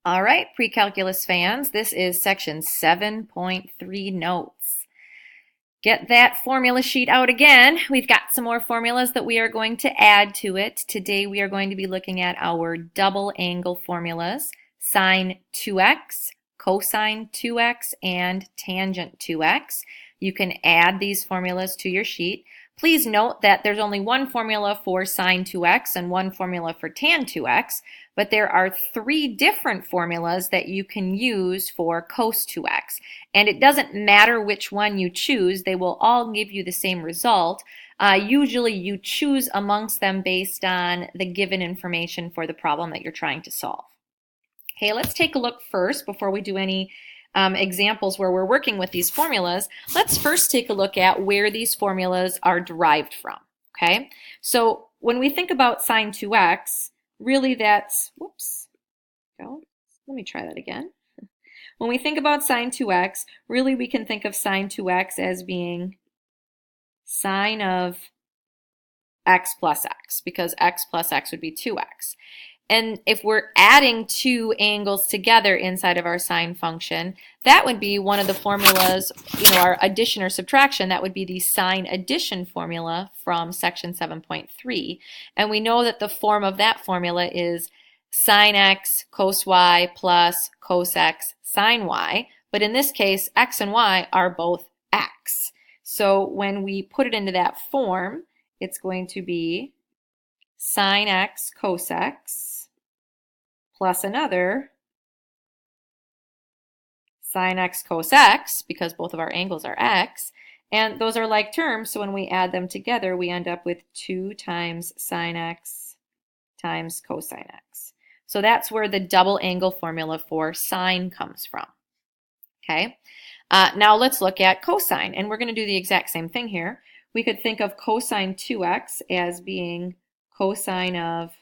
All right, Precalculus fans, this is section 7.3 notes. Get that formula sheet out again. We've got some more formulas that we are going to add to it. Today we are going to be looking at our double angle formulas, sine 2x, cosine 2x, and tangent 2x. You can add these formulas to your sheet. Please note that there's only one formula for sine 2x and one formula for tan 2x, but there are three different formulas that you can use for cos 2x. And it doesn't matter which one you choose, they will all give you the same result. Usually you choose amongst them based on the given information for the problem that you're trying to solve. Okay, let's take a look first before we do any examples where we're working with these formulas. Let's first take a look at where these formulas are derived from. Okay, so when we think about sine 2x, really that's, let me try that again. When we think about sine 2x, really we can think of sine 2x as being sine of x plus x, because x plus x would be 2x. And if we're adding two angles together inside of our sine function, that would be one of the formulas, our addition or subtraction, that would be the sine addition formula from section 7.3. And we know that the form of that formula is sine x cos y plus cos x sine y. But in this case, x and y are both x. So when we put it into that form, it's going to be sine x cos x plus another sine x cos x, because both of our angles are x, and those are like terms, so when we add them together, we end up with 2 times sine x times cosine x. So that's where the double angle formula for sine comes from. Okay, now let's look at cosine, and we're going to do the exact same thing here. We could think of cosine 2x as being cosine of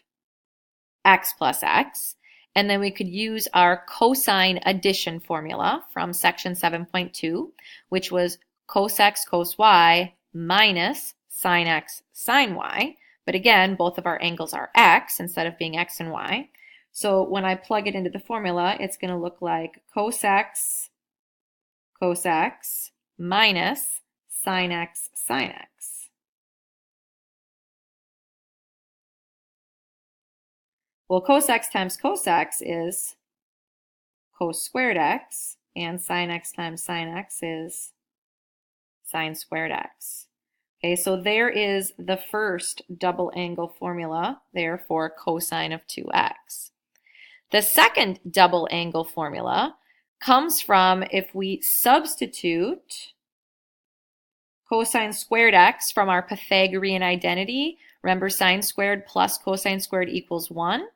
x plus x. And then we could use our cosine addition formula from section 7.2, which was cos x cos y minus sine x sine y. But again, both of our angles are x instead of being x and y. So when I plug it into the formula, it's going to look like cos x minus sine x sine x. Well, cos x times cos x is cos squared x, and sine x times sine x is sine squared x. Okay, so there is the first double angle formula there for cosine of 2x. The second double angle formula comes from if we substitute cosine squared x from our Pythagorean identity. Remember, sine squared plus cosine squared equals 1.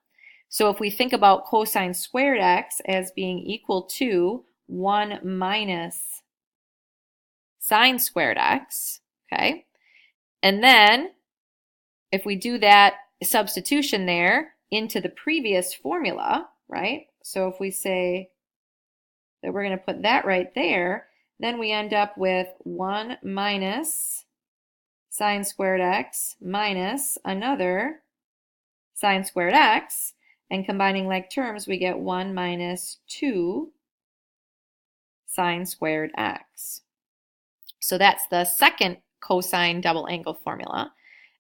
So if we think about cosine squared x as being equal to 1 minus sine squared x, okay? And then if we do that substitution there into the previous formula, right? So if we say that we're going to put that right there, then we end up with 1 minus sine squared x minus another sine squared x. And combining like terms, we get 1 minus 2 sine squared x. So that's the second cosine double angle formula.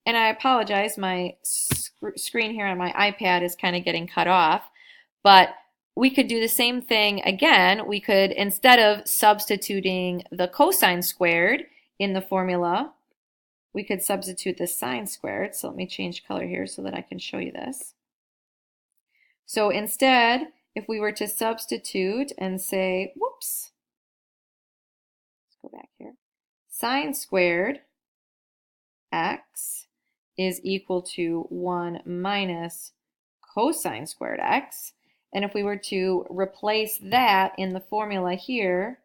And I apologize, my screen here on my iPad is kind of getting cut off, but we could do the same thing again. We could, instead of substituting the cosine squared in the formula, we could substitute the sine squared. So let me change color here so that I can show you this. So instead, if we were to substitute and say, let's go back here, sine squared x is equal to 1 minus cosine squared x. And if we were to replace that in the formula here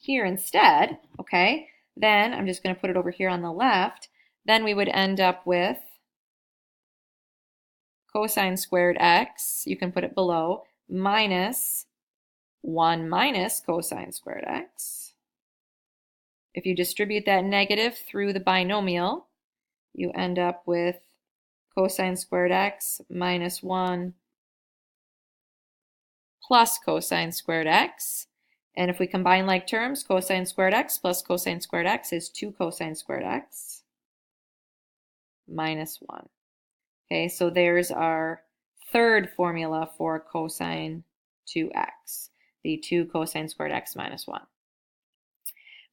instead, okay, then I'm just going to put it over here on the left, then we would end up with cosine squared x, you can put it below, minus 1 minus cosine squared x. If you distribute that negative through the binomial, you end up with cosine squared x minus 1 plus cosine squared x. And if we combine like terms, cosine squared x plus cosine squared x is 2 cosine squared x minus 1. Okay, so there's our third formula for cosine 2x, the 2 cosine squared x minus 1.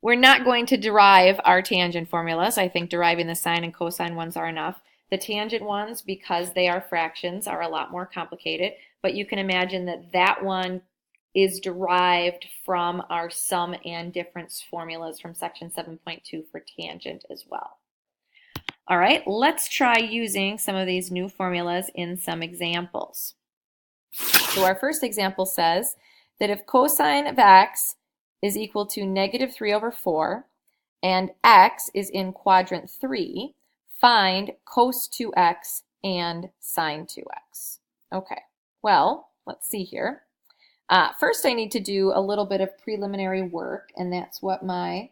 We're not going to derive our tangent formulas. I think deriving the sine and cosine ones are enough. The tangent ones, because they are fractions, are a lot more complicated, but you can imagine that that one is derived from our sum and difference formulas from section 7.2 for tangent as well. All right, let's try using some of these new formulas in some examples. So our first example says that if cosine of x is equal to negative 3 over 4 and x is in quadrant 3, find cos 2x and sine 2x. Okay, well, let's see here. First, I need to do a little bit of preliminary work, and that's what my,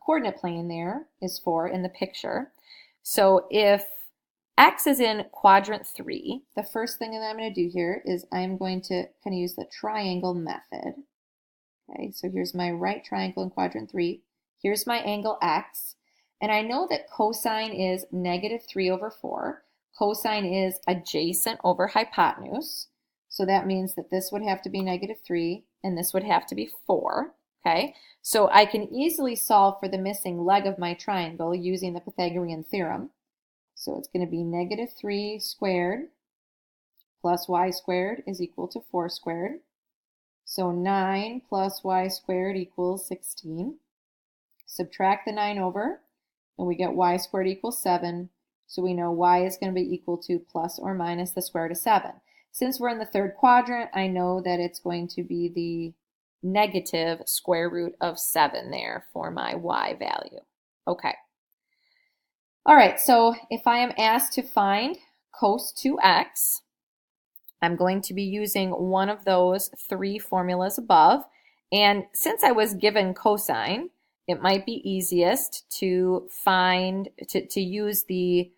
coordinate plane there is for in the picture. So if x is in quadrant 3, the first thing that I'm going to do here is I'm going to kind of use the triangle method. Okay, so here's my right triangle in quadrant 3. Here's my angle x. And I know that cosine is negative 3 over 4. Cosine is adjacent over hypotenuse. So that means that this would have to be negative 3 and this would have to be 4. Okay, so I can easily solve for the missing leg of my triangle using the Pythagorean theorem. So it's going to be negative 3 squared plus y squared is equal to 4 squared. So 9 plus y squared equals 16. Subtract the 9 over, and we get y squared equals 7. So we know y is going to be equal to plus or minus the square root of 7. Since we're in the third quadrant, I know that it's going to be the negative square root of 7 there for my y value. Okay. All right, so if I am asked to find cos 2x, I'm going to be using one of those 3 formulas above. And since I was given cosine, it might be easiest to use the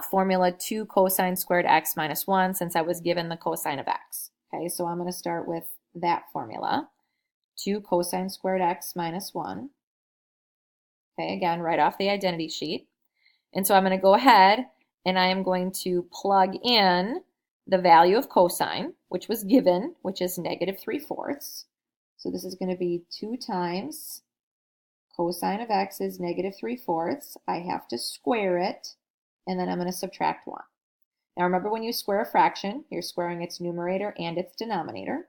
formula 2 cosine squared x minus 1 since I was given the cosine of x. Okay, so I'm going to start with that formula, 2 cosine squared x minus 1. Okay, again, right off the identity sheet. And so I'm going to go ahead and I am going to plug in the value of cosine, which was given, which is negative 3/4. So this is going to be 2 times cosine of x is negative 3/4. I have to square it, and then I'm going to subtract 1. Now remember, when you square a fraction, you're squaring its numerator and its denominator.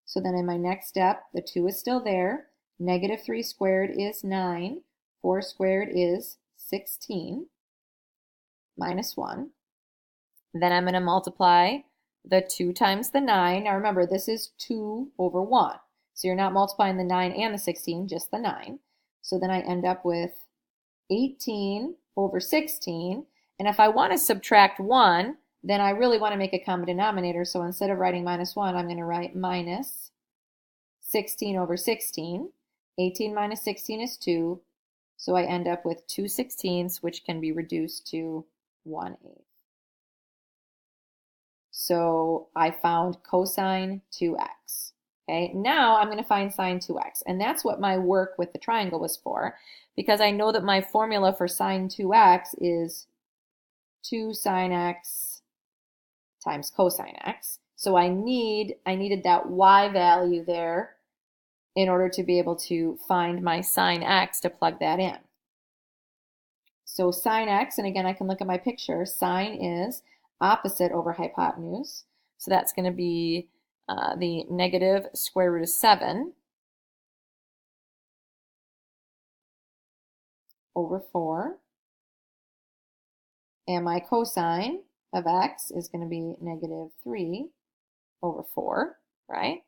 So then in my next step, the 2 is still there. Negative 3 squared is 9. 4 squared is 16 minus 1. Then I'm going to multiply the 2 times the 9. Now remember, this is 2 over 1. So you're not multiplying the 9 and the 16, just the 9. So then I end up with 18 over 16. And if I want to subtract 1, then I really want to make a common denominator. So instead of writing minus 1, I'm going to write minus 16 over 16. 18 minus 16 is 2. So I end up with 2/16, which can be reduced to 1/8. So I found cosine 2x. Okay, now I'm going to find sine 2x. And that's what my work with the triangle was for, because I know that my formula for sine 2x is 2 sine x times cosine x. So I needed that y value there in order to be able to find my sine x to plug that in. So sine x, and again I can look at my picture, sine is opposite over hypotenuse. So that's going to be the negative square root of 7 over 4. And my cosine of x is going to be negative 3 over 4, right?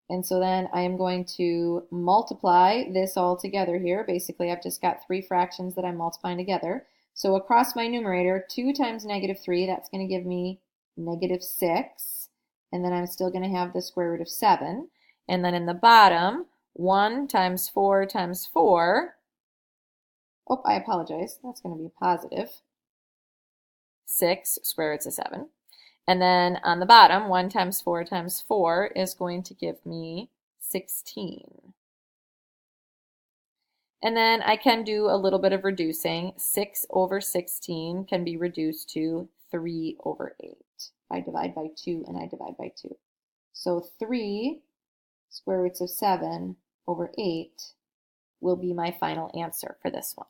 And so then I am going to multiply this all together here. Basically, I've just got 3 fractions that I'm multiplying together. So across my numerator, 2 times negative 3, that's going to give me negative 6. And then I'm still going to have the square root of 7. And then in the bottom, 1 times 4 times 4. Oh, I apologize. That's going to be positive 6 square roots of 7. And then on the bottom, 1 times 4 is going to give me 16. And then I can do a little bit of reducing. 6 over 16 can be reduced to 3 over 8. I divide by 2 and I divide by 2. So 3 square roots of 7 over 8 will be my final answer for this one.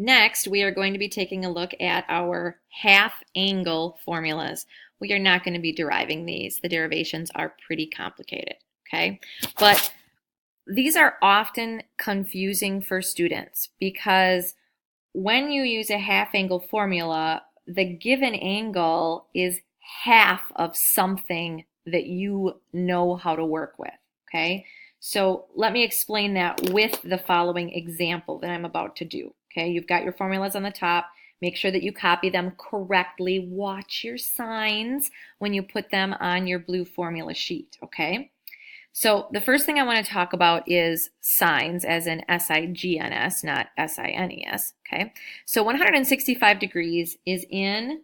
Next, we are going to be taking a look at our half angle formulas. We are not going to be deriving these. The derivations are pretty complicated, okay? But these are often confusing for students because when you use a half angle formula, the given angle is half of something that you know how to work with, okay? So let me explain that with the following example that I'm about to do, okay? You've got your formulas on the top. Make sure that you copy them correctly. Watch your signs when you put them on your blue formula sheet, okay? So the first thing I want to talk about is signs, as in S-I-G-N-S, not S-I-N-E-S, okay? So 165 degrees is in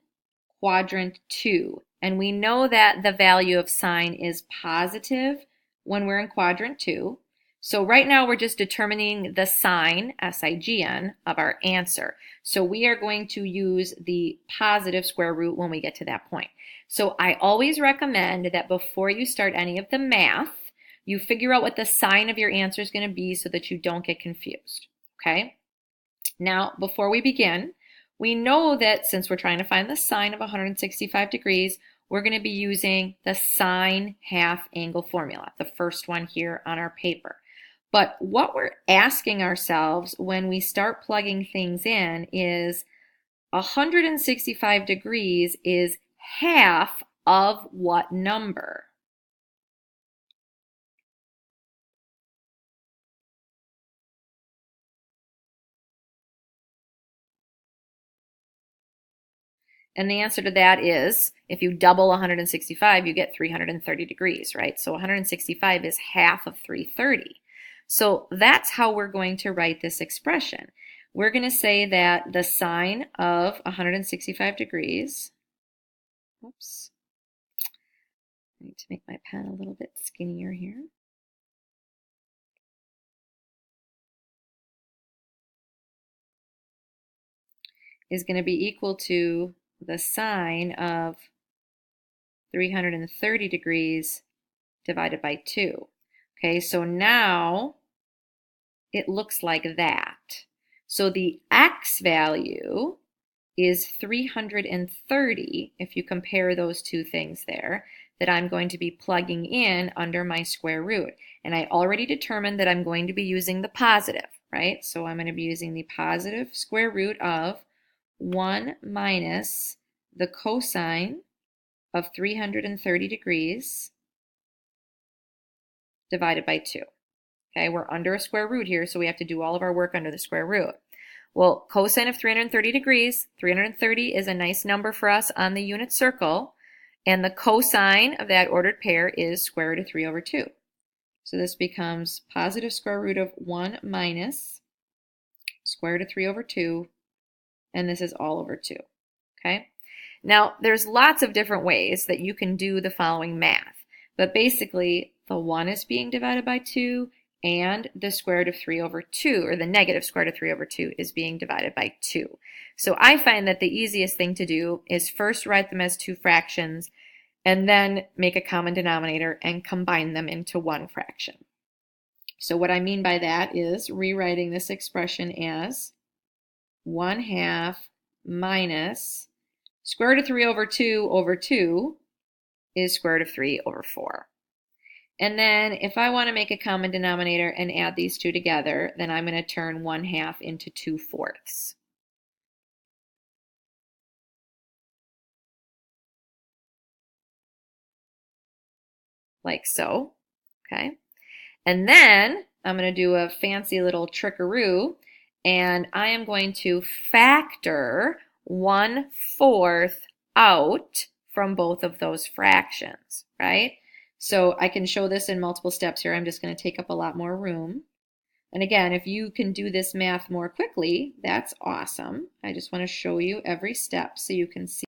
quadrant 2, and we know that the value of sine is positive when we're in quadrant 2. So right now we're just determining the sign, S-I-G-N, of our answer. So we are going to use the positive square root when we get to that point. So I always recommend that before you start any of the math, you figure out what the sign of your answer is going to be so that you don't get confused, okay? Now, before we begin, we know that since we're trying to find the sine of 165 degrees, we're going to be using the sine half angle formula, the first one here on our paper. But what we're asking ourselves when we start plugging things in is 165 degrees is half of what number? And the answer to that is, if you double 165, you get 330 degrees, right? So 165 is half of 330. So that's how we're going to write this expression. We're going to say that the sine of 165 degrees, oops, I need to make my pen a little bit skinnier here. Is going to be equal to the sine of 330 degrees divided by 2. Okay, so now it looks like that. So the x value is 330 if you compare those two things there that I'm going to be plugging in under my square root. And I already determined that I'm going to be using the positive, right? So I'm going to be using the positive square root of 1 minus the cosine of 330 degrees divided by 2. Okay, we're under a square root here, so we have to do all of our work under the square root. Well, cosine of 330 degrees, 330 is a nice number for us on the unit circle, and the cosine of that ordered pair is square root of 3 over 2. So this becomes positive square root of 1 minus square root of 3 over 2, and this is all over 2. Okay? Now, there's lots of different ways that you can do the following math, but basically the 1 is being divided by 2, and the square root of 3 over 2, or the negative square root of 3 over 2, is being divided by 2. So I find that the easiest thing to do is first write them as two fractions, and then make a common denominator and combine them into one fraction. So what I mean by that is rewriting this expression as 1/2 minus square root of 3 over 2 is square root of 3 over 4. And then if I want to make a common denominator and add these two together, then I'm going to turn 1/2 into 2/4. Like so, okay? And then I'm going to do a fancy little trickaroo, and I am going to factor 1/4 out from both of those fractions, right? So I can show this in multiple steps here. I'm just going to take up a lot more room. And again, if you can do this math more quickly, that's awesome. I just want to show you every step so you can see